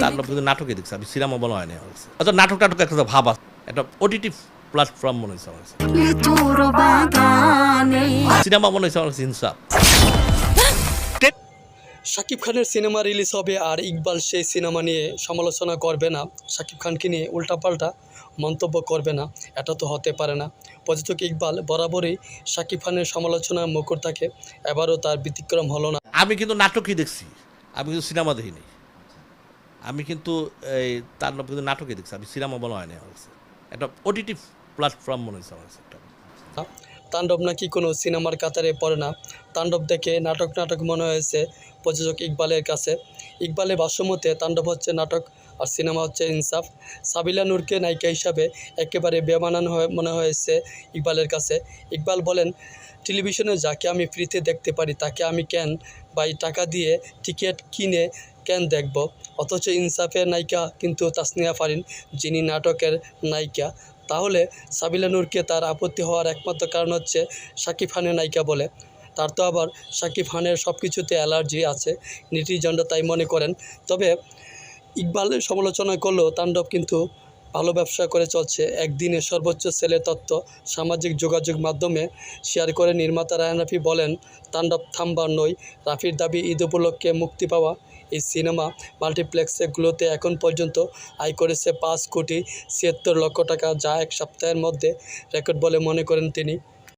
তাণ্ডব কিন্তু নাটকে দেখছি, আমি সিনেমা বলা হয়নি আমার কাছে। আচ্ছা নাটক টাটক একটা ভাব আছে, একটা ওটিটি প্ল্যাটফর্ম মনে হয়েছে আমার কাছে। সিনেমা মনে হয়েছে আমার কাছে ইনসাফ। শাকিব খানের সিনেমা রিলিজ হবে আর ইকবাল সেই সিনেমা নিয়ে সমালোচনা করবে না, শাকিব খানকে নিয়ে উল্টাপাল্টা মন্তব্য করবে না, এটা তো হতে পারে না। প্রযোজক ইকবাল বরাবরই শাকিব খানের সমালোচনার মুখর থাকে, এবারও তার ব্যতিক্রম হলো না। আমি কিন্তু নাটকই দেখছি, আমি কিন্তু সিনেমা দেখিনি। আমি কিন্তু এই তাণ্ডব কিন্তু নাটকে দেখছি, আমি সিনেমা বলা হয়নি আমার কাছে। একটা ওটিটি প্ল্যাটফর্ম মনে হয়েছে আমার কাছে একটা। তাণ্ডব নাকি কোনো সিনেমার কাতারে পড়ে না, তাণ্ডব দেখে নাটক নাটক মনে হয়েছে প্রযোজক ইকবালের কাছে। ইকবালের ভাষ্যমতে তাণ্ডব হচ্ছে নাটক আর সিনেমা হচ্ছে ইনসাফ। সাবিলা নূরকে নায়িকা হিসাবে একেবারে বেমানান মনে হয়েছে ইকবালের কাছে। ইকবাল বলেন, টেলিভিশনে যাকে আমি ফ্রিতে দেখতে পারি তাকে আমি কেন বাই টাকা দিয়ে টিকিট কিনে কেন দেখব? অথচ ইনসাফের নায়িকা কিন্তু তাসনিয়া ফারিন, যিনি নাটকের নায়িকা। তাহলে সাবিলা নূরকে তার আপত্তি হওয়ার একমাত্র কারণ হচ্ছে শাকিব খানের নায়িকা বলে। তার তো আবার শাকিব খানের সব কিছুতে অ্যালার্জি আছে, নেটিজনরা তাই মনে করেন। তবে ইকবালের সমালোচনা করলেও তাণ্ডব কিন্তু ভালো ব্যবসা করে চলছে। একদিনে সর্বোচ্চ সেলের তথ্য সামাজিক যোগাযোগ মাধ্যমে শেয়ার করে নির্মাতা রায়হান রাফি বলেন, তাণ্ডব থামবার নয়। রাফির দাবি, ঈদ উপলক্ষে মুক্তি পাওয়া এই সিনেমা মাল্টিপ্লেক্সগুলোতে এখন পর্যন্ত আয় করেছে 5 কোটি 76 লক্ষ টাকা, যা এক সপ্তাহের মধ্যে রেকর্ড বলে মনে করেন তিনি।